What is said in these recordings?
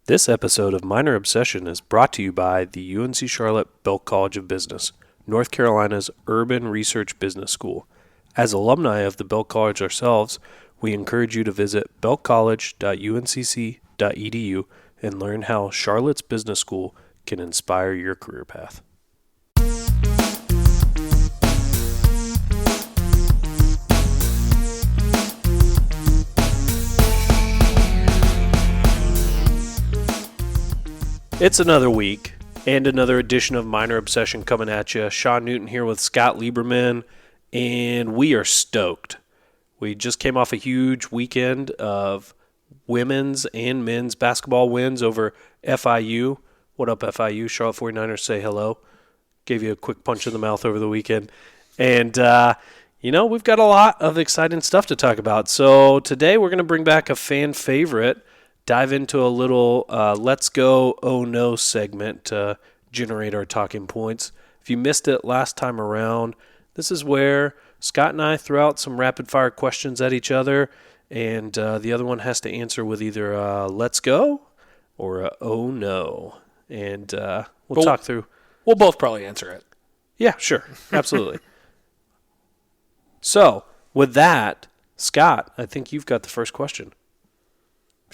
This episode of Minor Obsession is brought to you by the UNC Charlotte Belk College of Business, North Carolina's urban research business school. As alumni of the Belk College ourselves, we encourage you to visit belkcollege.uncc.edu and learn how Charlotte's Business School can inspire your career path. It's another week and another edition of Minor Obsession coming at you. Sean Newton here with Scott Lieberman, and we are stoked. We just came off a huge weekend of women's and men's basketball wins over FIU. What up, FIU? Charlotte 49ers say hello. Gave you a quick punch in the mouth over the weekend. And, we've got a lot of exciting stuff to talk about. So today we're going to bring back a fan favorite, dive into a little Let's Go Oh No segment to generate our talking points. If you missed it last time around, this is where Scott and I throw out some rapid-fire questions at each other, and the other one has to answer with either a Let's Go or a Oh No. And we'll talk through. We'll both probably answer it. Yeah, sure. Absolutely. So, with that, Scott, I think you've got the first question.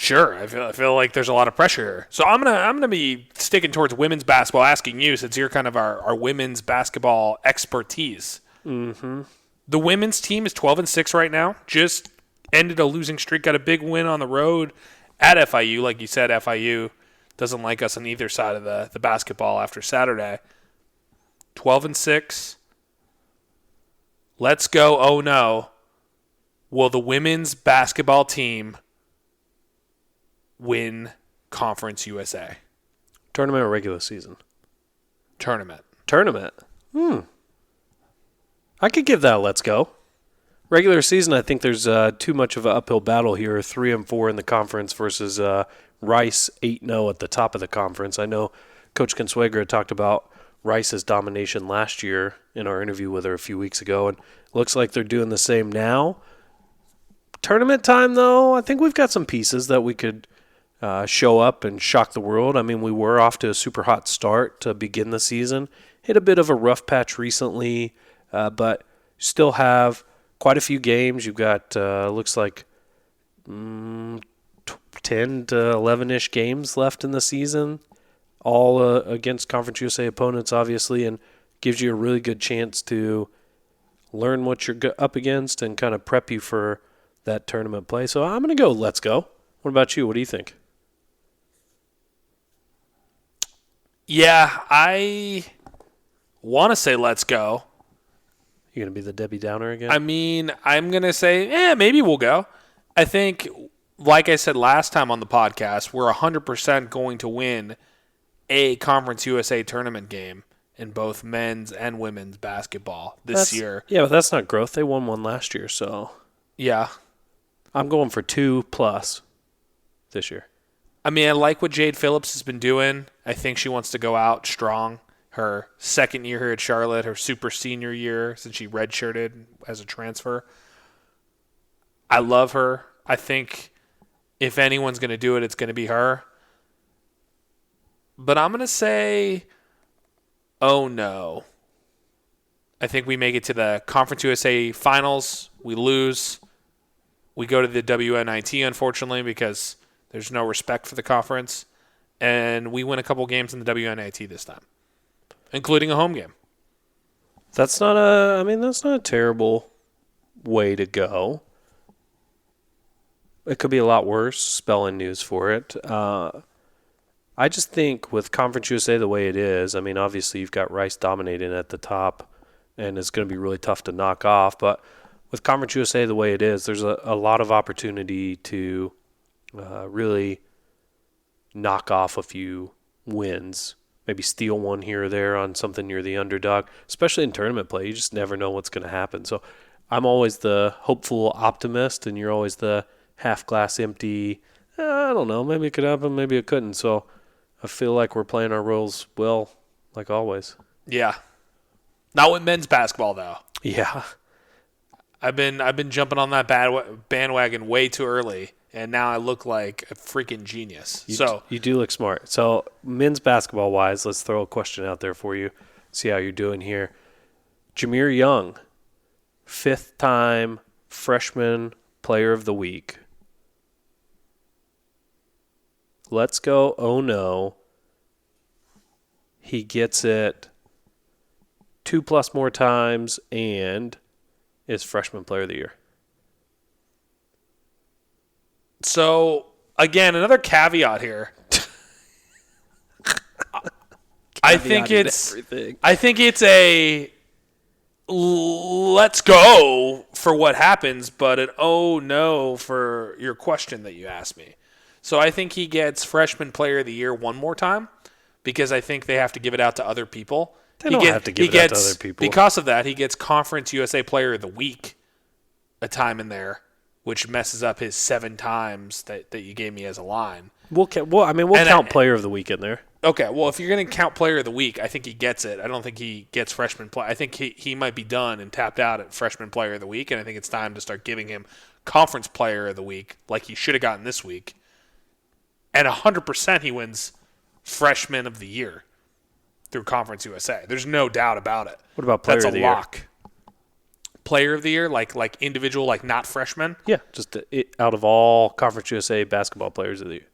Sure, I feel like there's a lot of pressure here. So I'm gonna be sticking towards women's basketball, asking you since you're kind of our women's basketball expertise. Mm-hmm. The women's team is 12-6 right now. Just ended a losing streak, got a big win on the road at FIU. Like you said, FIU doesn't like us on either side of the basketball after Saturday. 12-6. Let's go. Oh no. Will the women's basketball team win Conference USA? Tournament or regular season? Tournament. I could give that a let's go. Regular season, I think there's too much of an uphill battle here. 3-4 in the conference versus Rice 8-0 at the top of the conference. I know Coach Consuegra talked about Rice's domination last year in our interview with her a few weeks ago, and it looks like they're doing the same now. Tournament time, though, I think we've got some pieces that we could show up and shock the world. I mean, we were off to a super hot start to begin the season. Hit a bit of a rough patch recently, but still have quite a few games. You've got, looks like 10 to 11-ish games left in the season, all against Conference USA opponents, obviously, and gives you a really good chance to learn what you're up against and kind of prep you for that tournament play. So I'm going to go let's go. What about you? What do you think? Yeah, I want to say let's go. You going to be the Debbie Downer again? I mean, I'm going to say, maybe we'll go. I think, like I said last time on the podcast, we're 100% going to win a Conference USA tournament game in both men's and women's basketball this year. Yeah, but that's not growth. They won one last year, so. Yeah. I'm going for 2+ this year. I mean, I like what Jade Phillips has been doing. I think she wants to go out strong. Her second year here at Charlotte, her super senior year since she redshirted as a transfer. I love her. I think if anyone's going to do it, it's going to be her. But I'm going to say, oh no. I think we make it to the Conference USA finals. We lose. We go to the WNIT, unfortunately, because there's no respect for the conference. And we win a couple games in the WNIT this time, including a home game. That's not a terrible way to go. It could be a lot worse, spelling news for it. I just think with Conference USA the way it is, I mean, obviously you've got Rice dominating at the top, and it's going to be really tough to knock off. But with Conference USA the way it is, there's a lot of opportunity to really knock off a few wins, maybe steal one here or there on something near the underdog, especially in tournament play. You just never know what's going to happen. So I'm always the hopeful optimist, and you're always the half glass empty. I don't know, maybe it could happen, maybe it couldn't. So I feel like we're playing our roles well, like always. Yeah. Not with men's basketball, though. Yeah. I've been jumping on that bandwagon way too early. and now I look like a freaking genius. You do look smart. So men's basketball wise, let's throw a question out there for you. See how you're doing here. Jameer Young, 5th-time freshman player of the week. Let's go. Oh no. He gets it 2+ more times and is freshman player of the year. So, again, another caveat here. I think it's a let's go for what happens, but an oh no for your question that you asked me. So I think he gets freshman player of the year one more time because I think they have to give it out to other people. They don't have to give it out to other people. Because of that, he gets Conference USA Player of the Week a time in there, which messes up his 7 times that you gave me as a line. We'll count player of the week in there. Okay, well, if you're going to count Player of the Week, I think he gets it. I don't think he gets freshman play. I think he might be done and tapped out at freshman Player of the Week, and I think it's time to start giving him Conference Player of the Week like he should have gotten this week. And 100% he wins Freshman of the Year through Conference USA. There's no doubt about it. What about Player of the Year? That's a lock. Player of the Year, like individual, like not freshman? Yeah, just out of all Conference USA basketball players of the year.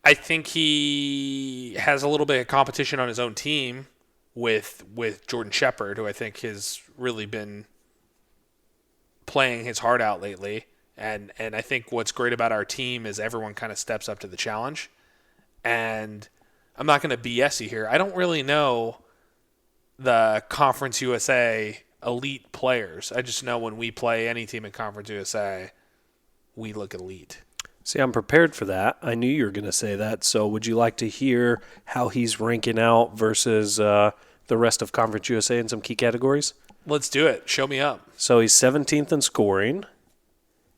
I think he has a little bit of competition on his own team with Jordan Shepard, who I think has really been playing his heart out lately. And I think what's great about our team is everyone kind of steps up to the challenge. And I'm not going to BS you here. I don't really know the Conference USA elite players. I just know when we play any team in Conference USA, we look elite. See, I'm prepared for that. I knew you were going to say that. So would you like to hear how he's ranking out versus the rest of Conference USA in some key categories? Let's do it. Show me up. So he's 17th in scoring.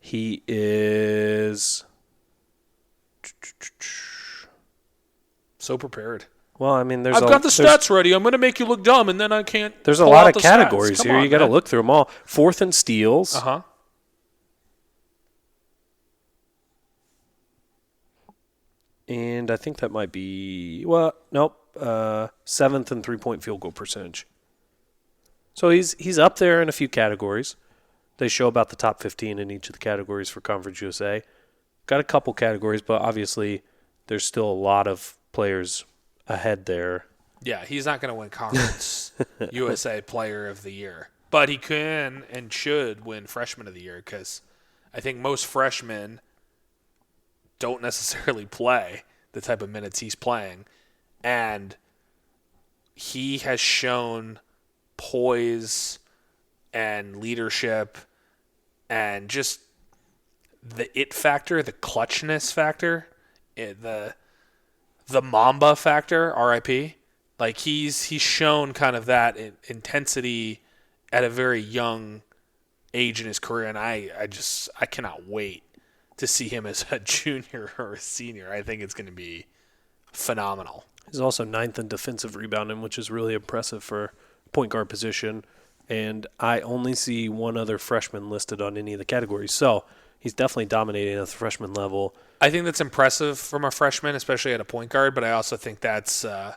He is so prepared. Well, I mean, I've got the stats ready. I'm going to make you look dumb, and then I can't. There's a lot of categories here. You got to look through them all. 4th in steals. Uh-huh. And I think that might be, well, nope, 7th in three-point field goal percentage. So he's up there in a few categories. They show about the top 15 in each of the categories for Conference USA. Got a couple categories, but obviously there's still a lot of players ahead there. Yeah, he's not going to win Conference USA Player of the Year. But he can and should win Freshman of the Year because I think most freshmen don't necessarily play the type of minutes he's playing. And he has shown poise and leadership and just the it factor, the clutchness factor, the Mamba factor, RIP. Like he's shown kind of that intensity at a very young age in his career, and I cannot wait to see him as a junior or a senior. I think it's going to be phenomenal. He's also 9th in defensive rebounding, which is really impressive for point guard position. And I only see one other freshman listed on any of the categories. So he's definitely dominating at the freshman level. I think that's impressive from a freshman, especially at a point guard, but I also think that's the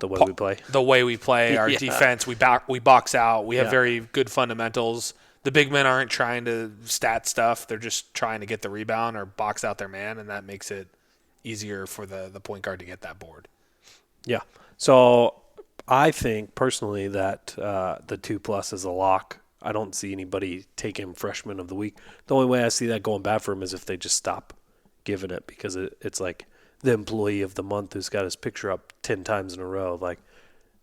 way we play. The way we play, our defense, we box out. We have very good fundamentals. The big men aren't trying to stat stuff. They're just trying to get the rebound or box out their man, and that makes it easier for the point guard to get that board. Yeah. So I think personally that the 2+ is a lock. I don't see anybody taking freshman of the week. The only way I see that going bad for him is if they just stop giving it because it's like the employee of the month who's got his picture up 10 times in a row. Like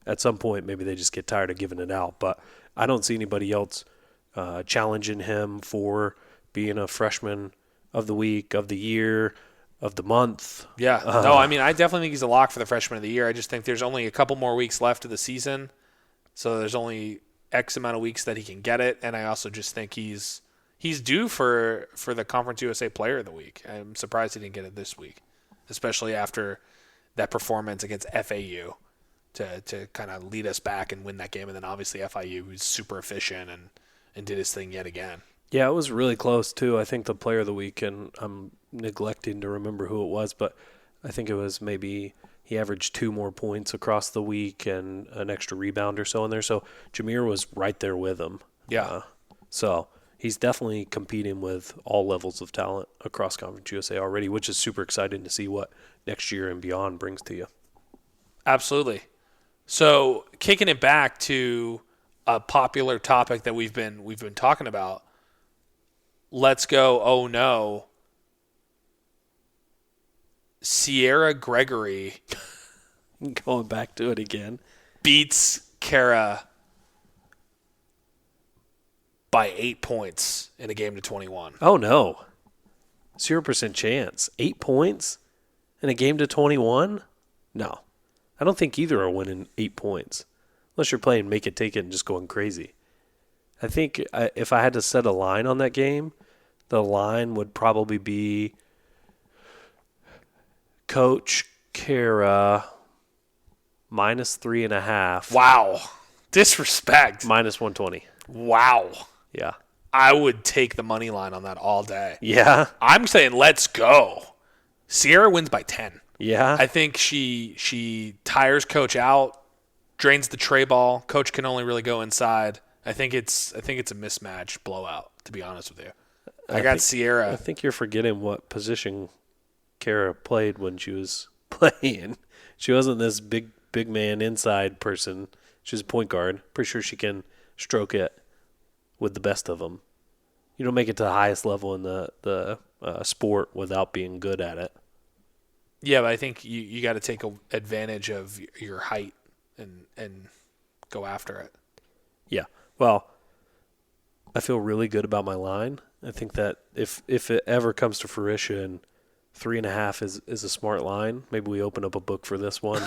at some point maybe they just get tired of giving it out. But I don't see anybody else challenging him for being a freshman of the week, of the year, of the month. Yeah. No, I mean, I definitely think he's a lock for the freshman of the year. I just think there's only a couple more weeks left of the season. So there's only X amount of weeks that he can get it. And I also just think he's due for the Conference USA Player of the Week. I'm surprised he didn't get it this week, especially after that performance against FAU to kind of lead us back and win that game. And then obviously FIU, who's super efficient and did his thing yet again. Yeah, it was really close too. I think the player of the week, and I'm neglecting to remember who it was, but I think it was maybe he averaged 2 more points across the week and an extra rebound or so in there. So Jameer was right there with him. Yeah. So he's definitely competing with all levels of talent across Conference USA already, which is super exciting to see what next year and beyond brings to you. Absolutely. So kicking it back to a popular topic that we've been talking about. Let's go. Oh no. Sierra Gregory Going back to it again. beats Kara by 8 points in a game to 21. Oh no. 0% chance. 8 points in a game to 21? No. I don't think either are winning 8 points. Unless you're playing make it, take it, and just going crazy. I think if I had to set a line on that game, the line would probably be Coach Kara -3.5. Wow. Disrespect. -120. Wow. Yeah. I would take the money line on that all day. Yeah. I'm saying let's go. Sierra wins by 10. Yeah. I think she tires Coach out, drains the tray ball. Coach can only really go inside. I think it's a mismatch blowout, to be honest with you. I got I Sierra. think you're forgetting what position Kara played when she was playing. She wasn't this big man inside person. She's a point guard. Pretty sure she can stroke it with the best of them. You don't make it to the highest level in the sport without being good at it. Yeah, but I think you got to take advantage of your height and go after it. Yeah. Well, I feel really good about my line. I think that if it ever comes to fruition, 3.5 is a smart line. Maybe we open up a book for this one.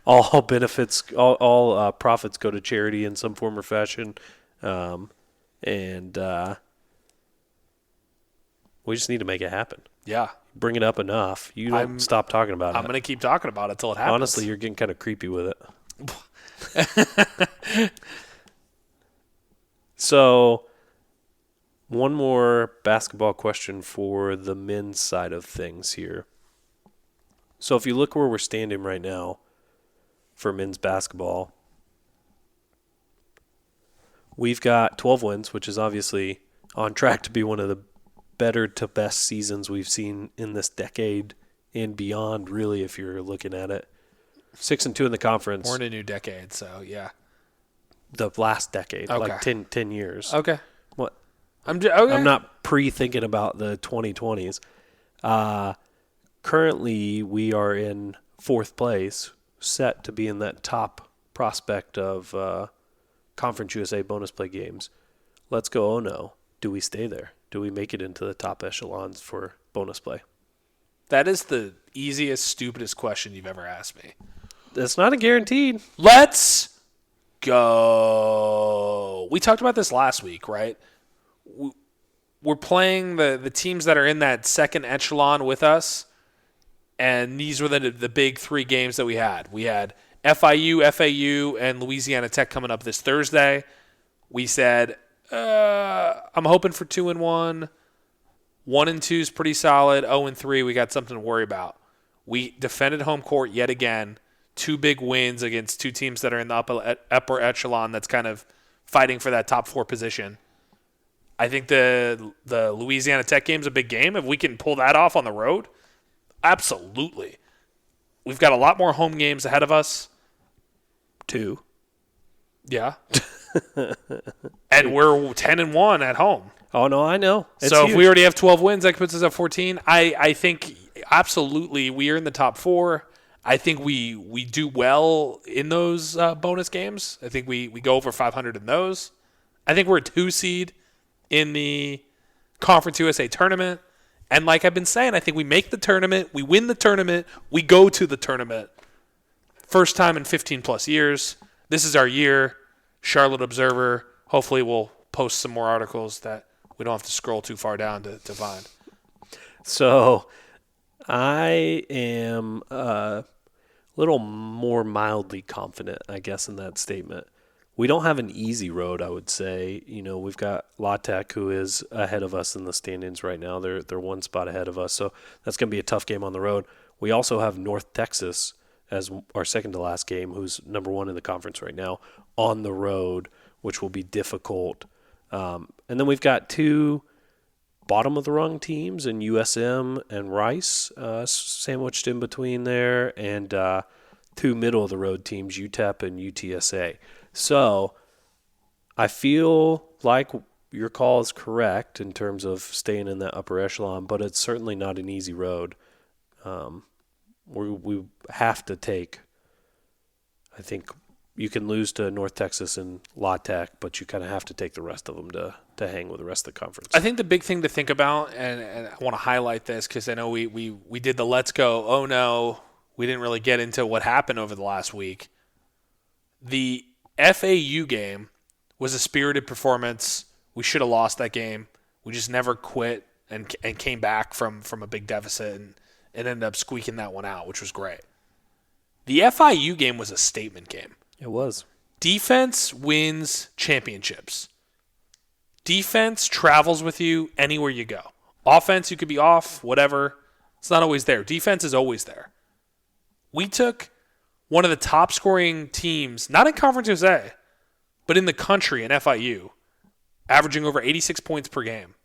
All benefits, all profits go to charity in some form or fashion, and we just need to make it happen. Yeah. Bring it up enough. You don't stop talking about it. I'm going to keep talking about it till it happens. Honestly, you're getting kind of creepy with it. So, one more basketball question for the men's side of things here. So, if you look where we're standing right now for men's basketball, we've got 12 wins, which is obviously on track to be one of the better to best seasons we've seen in this decade and beyond, really, if you're looking at it. 6-2 in the conference. We're in a new decade, so yeah. The last decade, Okay. like 10 years. Okay. What? Okay. I'm not pre-thinking about the 2020s. Currently, we are in 4th place, set to be in that top prospect of Conference USA bonus play games. Let's go, oh no. Do we stay there? Do we make it into the top echelons for bonus play? That is the easiest, stupidest question you've ever asked me. It's not a guaranteed. Let's go. We talked about this last week, right? We're playing the teams that are in that second echelon with us, and these were the big 3 games that we had. We had FIU, FAU, and Louisiana Tech coming up this Thursday. We said, I'm hoping for 2-1. 1-2 is pretty solid. 0-3, we got something to worry about. We defended home court yet again. 2 big wins against 2 teams that are in the upper echelon that's kind of fighting for that top 4 position. I think the Louisiana Tech game's a big game. If we can pull that off on the road, absolutely. We've got a lot more home games ahead of us. 2. Yeah. And we're 10-1 at home. Oh, no, I know. It's so huge. if we already have 12 wins, that puts us at 14. I think absolutely we are in the top 4. I think we do well in those bonus games. I think we go over 500 in those. I think we're a 2 seed in the Conference USA tournament. And like I've been saying, I think we make the tournament, we win the tournament, we go to the tournament. First time in 15-plus years. This is our year. Charlotte Observer. Hopefully we'll post some more articles that we don't have to scroll too far down to find. So I am a little more mildly confident, I guess, in that statement. we don't have an easy road, I would say. We've got La Tech, who is ahead of us in the standings right now. They're one spot ahead of us, so that's going to be a tough game on the road. We also have North Texas as our second to last game, who's number one in the conference right now, on the road, which will be difficult. And then we've got two bottom of the rung teams in USM and Rice, sandwiched in between there, and two middle of the road teams, UTEP and UTSA. So I feel like your call is correct in terms of staying in that upper echelon, but it's certainly not an easy road. We have to take, I think you can lose to North Texas and La Tech, but you kind of have to take the rest of them to hang with the rest of the conference. I think the big thing to think about, and I want to highlight this because I know we did the let's go, oh no, we didn't really get into what happened over the last week. The FAU game was a spirited performance. We should have lost that game. We just never quit and came back from a big deficit and ended up squeaking that one out, which was great. The FIU game was a statement game. It was. Defense wins championships. Defense travels with you anywhere you go. Offense, you could be off, whatever. It's not always there. Defense is always there. We took one of the top scoring teams, not in Conference USA, but in the country in FIU, averaging over 86 points per game.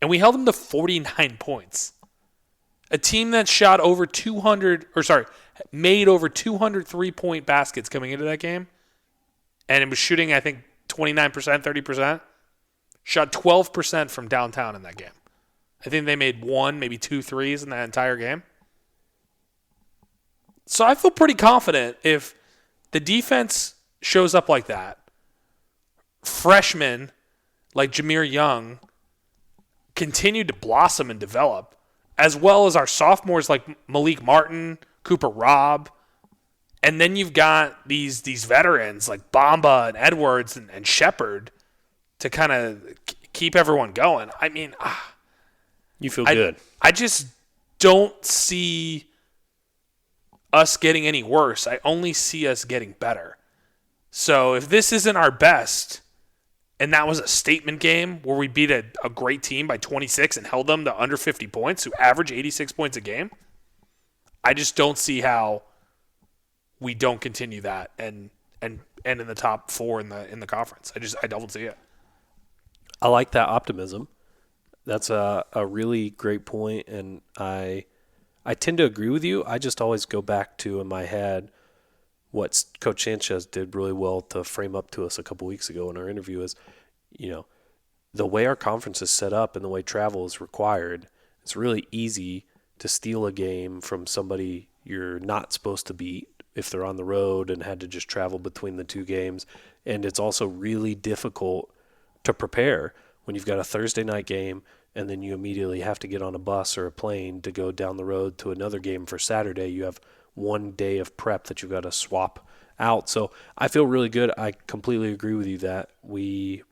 And we held them to 49 points. A team that shot over made over 200 3-point baskets coming into that game. And it was shooting, I think, 29%, 30%. Shot 12% from downtown in that game. I think they made one, maybe 2 threes in that entire game. So I feel pretty confident if the defense shows up like that, freshmen like Jameer Young continue to blossom and develop, as well as our sophomores like Malik Martin, Cooper Robb, and then you've got these veterans like Bamba and Edwards and Shepard to kind of keep everyone going. I mean, you feel good. I just don't see us getting any worse. I only see us getting better. So if this isn't our best, and that was a statement game where we beat a great team by 26 and held them to under 50 points, who average 86 points a game, I just don't see how we don't continue that and end in the top 4 in the conference. I don't see it. I like that optimism. That's a really great point, and I tend to agree with you. I just always go back to, in my head, what Coach Sanchez did really well to frame up to us a couple weeks ago in our interview is, the way our conference is set up and the way travel is required, it's really easy to steal a game from somebody you're not supposed to beat if they're on the road and had to just travel between the two games. And it's also really difficult to prepare when you've got a Thursday night game and then you immediately have to get on a bus or a plane to go down the road to another game for Saturday. You have one day of prep that you've got to swap out. So I feel really good. I completely agree with you that we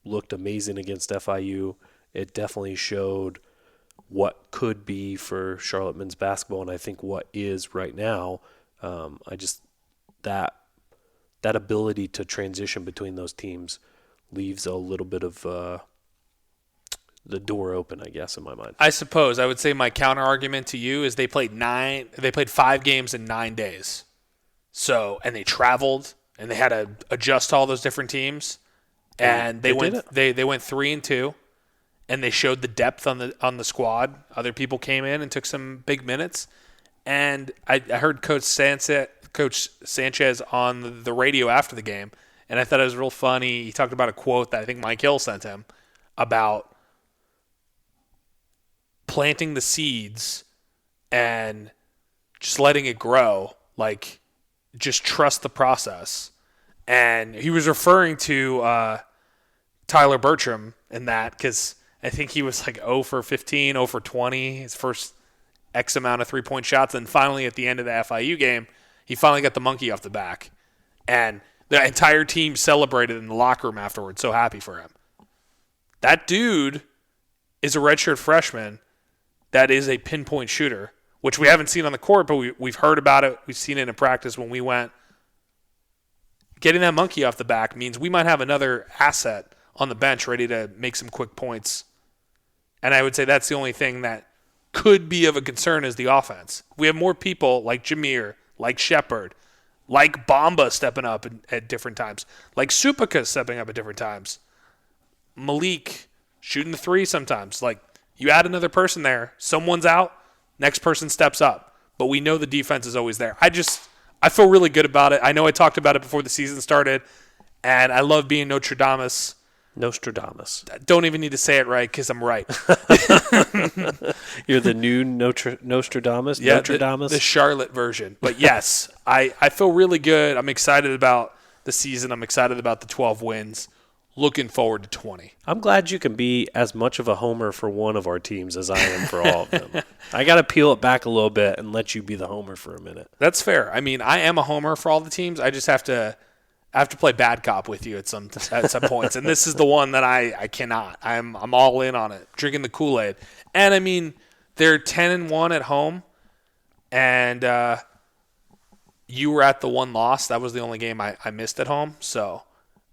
looked amazing against FIU. It definitely showed what could be for Charlotte men's basketball, and I think what is right now. That ability to transition between those teams leaves a little bit of the door open, I guess, in my mind. I suppose I would say my counter argument to you is they played 5 games in 9 days. So, and they traveled and they had to adjust to all those different teams, and they went 3-2, and they showed the depth on the squad. Other people came in and took some big minutes, and I heard Coach Sanchez on the radio after the game, and I thought it was real funny. He talked about a quote that I think Mike Hill sent him about planting the seeds and just letting it grow, like just trust the process. And he was referring to Tyler Bertram in that, because I think he was like 0 for 15, 0 for 20, his first X amount of 3-point shots. And finally, at the end of the FIU game, he finally got the monkey off the back. And the entire team celebrated in the locker room afterwards, so happy for him. That dude is a redshirt freshman that is a pinpoint shooter, which we haven't seen on the court, but we've heard about it. We've seen it in practice when we went. getting that monkey off the back means we might have another asset on the bench ready to make some quick points. And I would say that's the only thing that could be of a concern is the offense. We have more people like Jameer, like Shepard, like Bamba stepping up at different times, like Supaka stepping up at different times, Malik shooting the three sometimes. Like, you add another person there, someone's out, next person steps up. But we know the defense is always there. I feel really good about it. I know I talked about it before the season started, and I love being Nostradamus. Don't even need to say it right because I'm right. You're the new Nostradamus? Yeah, Nostradamus? the Charlotte version. But yes, I feel really good. I'm excited about the season. I'm excited about the 12 wins. Looking forward to 20. I'm glad you can be as much of a homer for one of our teams as I am for all of them. I got to peel it back a little bit and let you be the homer for a minute. That's fair. I mean, I am a homer for all the teams. I just have to play bad cop with you at some points, and this is the one that I cannot. I'm all in on it, drinking the Kool-Aid. And I mean, they're 10-1 at home, and you were at the one loss. That was the only game I missed at home. So,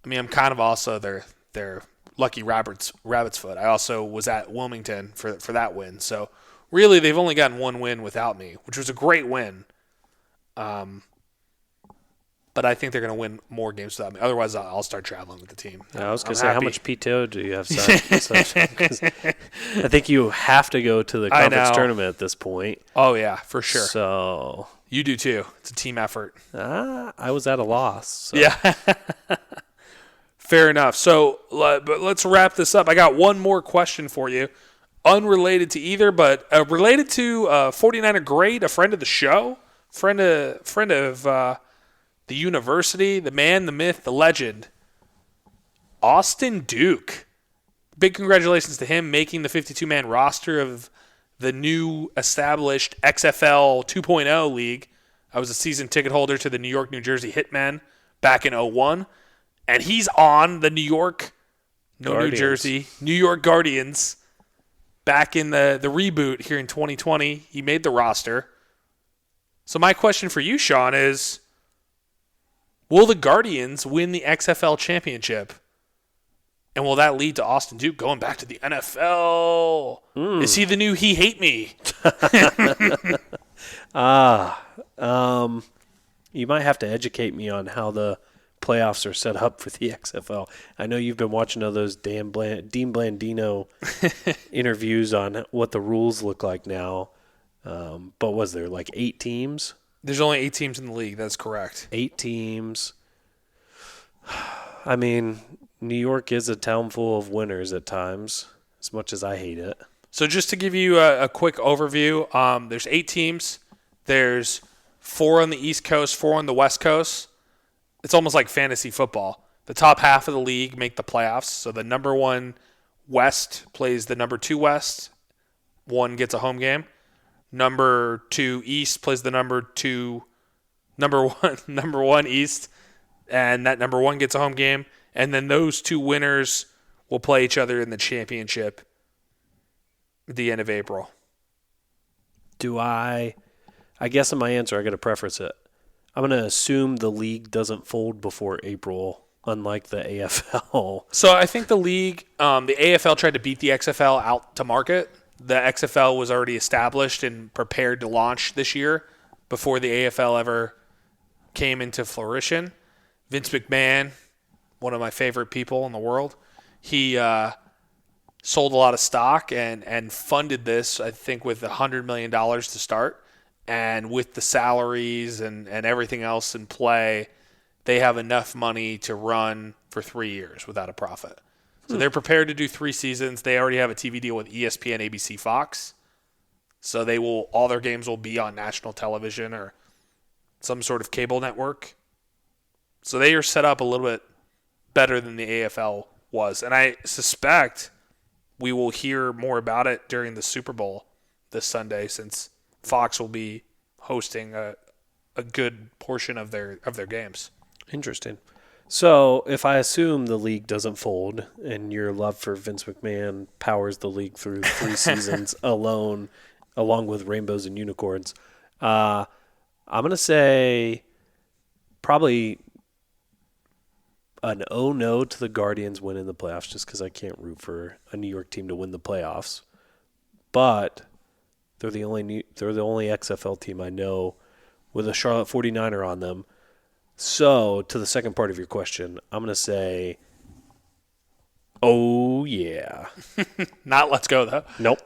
I mean, I'm kind of also their lucky rabbit's foot. I also was at Wilmington for that win. So, really, they've only gotten one win without me, which was a great win. But I think they're going to win more games without me. Otherwise, I'll start traveling with the team. Yeah, I was going to say, how much PTO do you have signed? I think you have to go to the conference tournament at this point. Oh, yeah, for sure. So you do too. It's a team effort. I was at a loss. So. Yeah. Fair enough. So but let's wrap this up. I got one more question for you. Unrelated to either, but related to 49er Great, a friend of the show, friend of the university, the man, the myth, the legend, Austin Duke. Big congratulations to him making the 52-man roster of the new established XFL 2.0 league. I was a season ticket holder to the New York, New Jersey Hitmen back in 2001, and he's on the New York, New Jersey, New York Guardians back in the reboot here in 2020. He made the roster. So my question for you, Sean, is, will the Guardians win the XFL championship? And will that lead to Austin Duke going back to the NFL? Is he the new He Hate Me? You might have to educate me on how the playoffs are set up for the XFL. I know you've been watching all those Dean Blandino interviews on what the rules look like now. But was there like 8 teams? There's only 8 teams in the league. That's correct. 8 teams. I mean, New York is a town full of winners at times, as much as I hate it. So just to give you a quick overview, there's 8 teams. There's 4 on the East Coast, 4 on the West Coast. It's almost like fantasy football. The top half of the league make the playoffs. So the number 1 West plays the number 2 West. 1 gets a home game. Number 2 East plays the number 1 East, and that number 1 gets a home game. And then those 2 winners will play each other in the championship at the end of April. I guess in my answer, I got to preface it. I'm going to assume the league doesn't fold before April, unlike the AFL. So I think the league, the AFL tried to beat the XFL out to market. The XFL was already established and prepared to launch this year before the AFL ever came into fruition. Vince McMahon, one of my favorite people in the world, he sold a lot of stock and funded this, I think, with $100 million to start. And with the salaries and everything else in play, they have enough money to run for 3 years without a profit. So they're prepared to do 3 seasons. They already have a TV deal with ESPN, ABC, Fox. So all their games will be on national television or some sort of cable network. So they are set up a little bit better than the AFL was. And I suspect we will hear more about it during the Super Bowl this Sunday, since Fox will be hosting a good portion of their games. Interesting. So if I assume the league doesn't fold and your love for Vince McMahon powers the league through 3 seasons alone, along with rainbows and unicorns, I'm going to say probably an oh no to the Guardians winning the playoffs just because I can't root for a New York team to win the playoffs. But they're the only XFL team I know with a Charlotte 49er on them. So, to the second part of your question, I'm going to say, oh, yeah. Not let's go, though. Nope.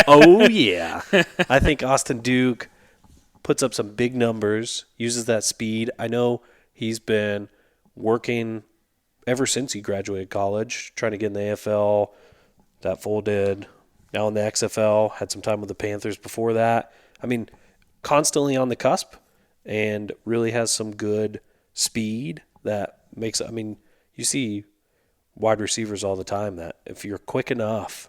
Oh, yeah. I think Austin Duke puts up some big numbers, uses that speed. I know he's been working ever since he graduated college, trying to get in the AFL. That folded. Now in the XFL, had some time with the Panthers before that. I mean, constantly on the cusp and really has some good speed that makes, I mean, you see wide receivers all the time that if you're quick enough,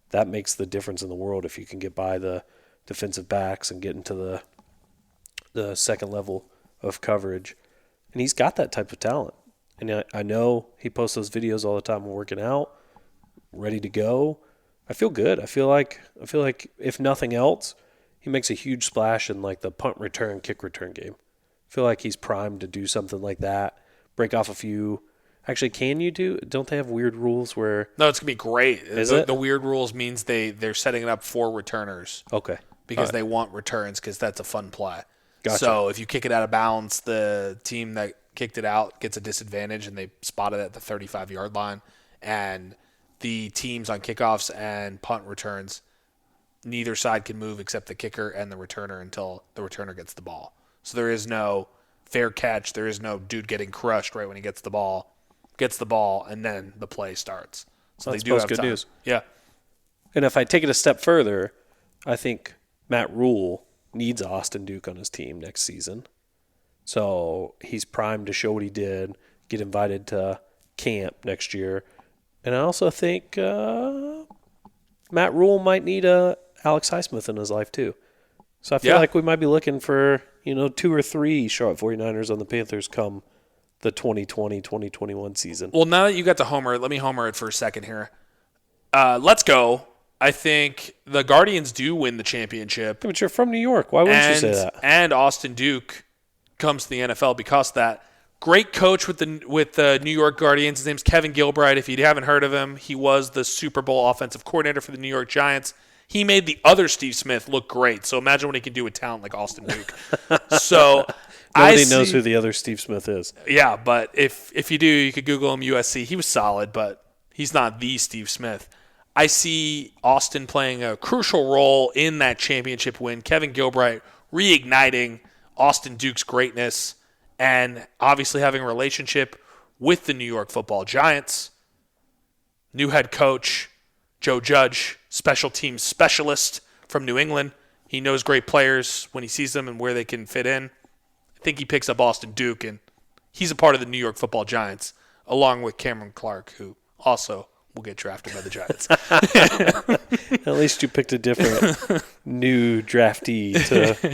that makes the difference in the world if you can get by the defensive backs and get into the second level of coverage. And he's got that type of talent. And I know he posts those videos all the time when working out, ready to go. I feel good. I feel like if nothing else, he makes a huge splash in like the punt return, kick return game. I feel like he's primed to do something like that. Break off a few. Actually, don't they have weird rules where? No, it's going to be great. It? The weird rules means they're setting it up for returners. Okay. Because they want returns because that's a fun play. Gotcha. So if you kick it out of bounds, the team that kicked it out gets a disadvantage and they spot it at the 35-yard line. And the teams on kickoffs and punt returns, neither side can move except the kicker and the returner until the returner gets the ball. So there is no fair catch. There is no dude getting crushed right when he gets the ball, and then the play starts. So That's they do have good time. News. Yeah. And if I take it a step further, I think Matt Rule needs Austin Duke on his team next season. So he's primed to show what he did, get invited to camp next year. And I also think Matt Rule might need Alex Highsmith in his life too. So I feel like we might be looking for, 2 or 3 Charlotte 49ers on the Panthers come the 2020-2021 season. Well, now that you got to homer, let me homer it for a second here. Let's go. I think the Guardians do win the championship. But you're from New York. Why wouldn't you say that? And Austin Duke comes to the NFL because of that. Great coach with the New York Guardians. His name's Kevin Gilbride. If you haven't heard of him, he was the Super Bowl offensive coordinator for the New York Giants. He made the other Steve Smith look great. So imagine what he can do with talent like Austin Duke. So Nobody knows who the other Steve Smith is. Yeah, but if you do, you could Google him, USC. He was solid, but he's not the Steve Smith. I see Austin playing a crucial role in that championship win. Kevin Gilbride reigniting Austin Duke's greatness and obviously having a relationship with the New York Football Giants. New head coach, Joe Judge, special teams specialist from New England. He knows great players when he sees them and where they can fit in. I think he picks up Austin Duke, and he's a part of the New York Football Giants, along with Cameron Clark, who also will get drafted by the Giants. At least you picked a different new draftee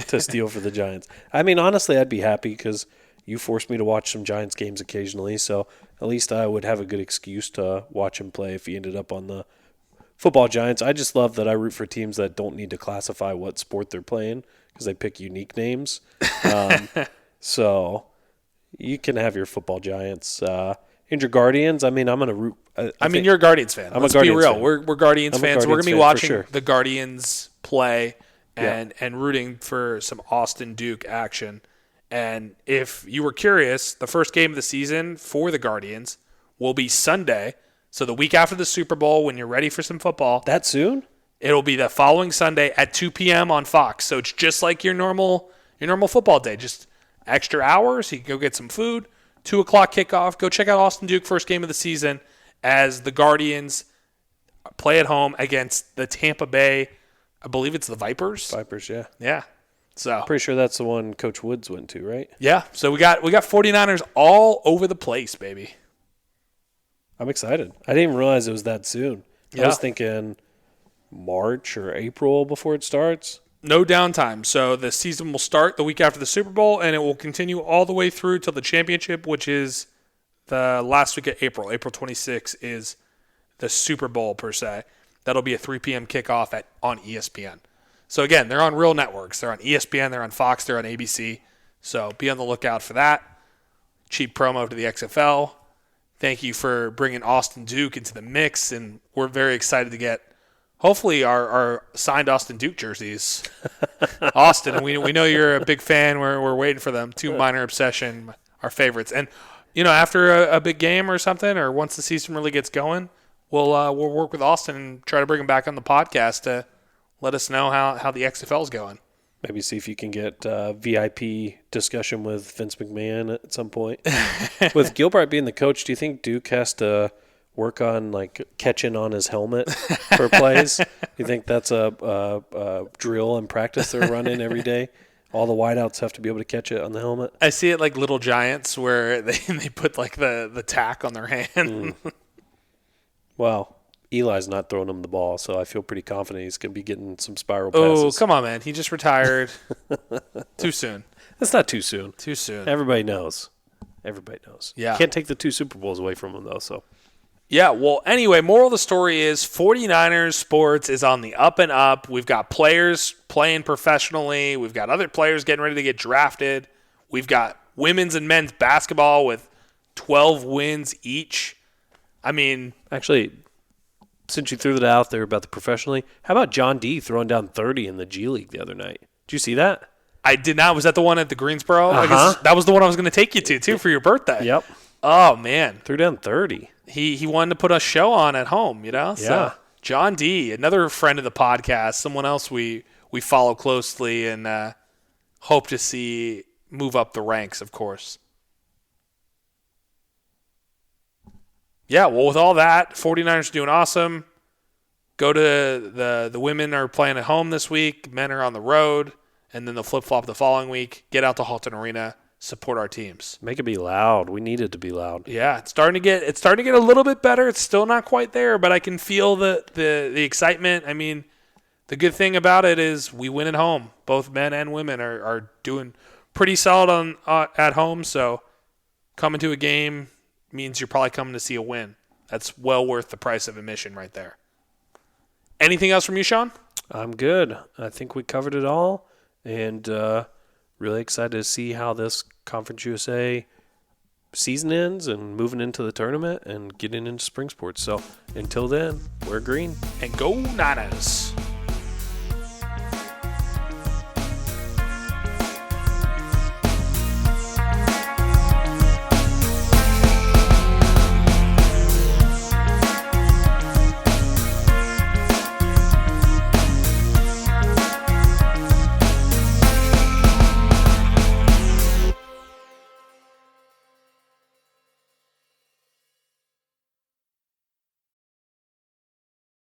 to steal for the Giants. I mean, honestly, I'd be happy because you forced me to watch some Giants games occasionally, so at least I would have a good excuse to watch him play if he ended up on the Football Giants. I just love that I root for teams that don't need to classify what sport they're playing because they pick unique names. So you can have your Football Giants. And your Guardians, I mean, I'm going to root. You're a Guardians fan. I'm Let's a Guardians be real. fan. We're Guardians fans. We're going to be watching sure. the Guardians play and rooting for some Austin Duke action. And if you were curious, the first game of the season for the Guardians will be Sunday. So the week after the Super Bowl, when you're ready for some football. That soon? It'll be the following Sunday at 2 p.m. on Fox. So it's just like your normal football day. Just extra hours. You can go get some food. 2 o'clock kickoff. Go check out Austin Duke, first game of the season, as the Guardians play at home against the Tampa Bay, I believe it's the Vipers. Vipers, yeah. Yeah. So Pretty sure that's the one Coach Woods went to, right? yeah. So we got 49ers all over the place, baby. I'm excited. I didn't even realize it was that soon. I was thinking March or April before it starts. No downtime. So the season will start the week after the Super Bowl, and it will continue all the way through till the championship, which is the last week of April. April 26th is the Super Bowl, per se. That'll be a 3 p.m. kickoff on ESPN. So, again, they're on real networks. They're on ESPN, they're on Fox, they're on ABC. So be on the lookout for that. Cheap promo to the XFL. thank you for bringing Austin Duke into the mix, and we're very excited to get hopefully our signed Austin Duke jerseys. Austin, we know you're a big fan. We're waiting for them. 2 Minor Obsession, our favorites. And, after a big game or something, or once the season really gets going, we'll work with Austin and try to bring him back on the podcast to let us know how the XFL is going. Maybe see if you can get VIP discussion with Vince McMahon at some point. With Gilbride being the coach, do you think Duke has to work on catching on his helmet for plays? You think that's a drill and practice they're running every day? All the wideouts have to be able to catch it on the helmet. I see it like Little Giants where they put the tack on their hand. Well, Eli's not throwing him the ball, so I feel pretty confident he's going to be getting some spiral Oh, passes. come on, man. He just retired. Too soon. That's not too soon. Too soon. Everybody knows. Yeah. Can't take the 2 Super Bowls away from him, though. So. Yeah, well, anyway, moral of the story is 49ers sports is on the up and up. We've got players playing professionally. We've got other players getting ready to get drafted. We've got women's and men's basketball with 12 wins each. I mean, actually, since you threw that out there about the professionally, how about John D throwing down 30 in the G League the other night? Did you see that? I did not. Was that the one at the Greensboro? I guess that was the one I was going to take you to, too, for your birthday. Yep. Oh, man. Threw down 30. He wanted to put a show on at home, Yeah. So John D, another friend of the podcast, someone else we follow closely and hope to see move up the ranks, of course. Yeah, well, with all that, 49ers are doing awesome. Go to the women are playing at home this week. Men are on the road, and then they'll flip-flop the following week. Get out to Halton Arena. Support our teams. Make it be loud. We need it to be loud. Yeah, it's starting to get a little bit better. It's still not quite there, but I can feel the excitement. I mean, the good thing about it is we win at home. Both men and women are doing pretty solid at home. So coming to a game means you're probably coming to see a win. That's well worth the price of admission right there. Anything else from you, Sean? I'm good. I think we covered it all, and really excited to see how this Conference USA season ends and moving into the tournament and getting into spring sports. So until then, we're green. And go Niners.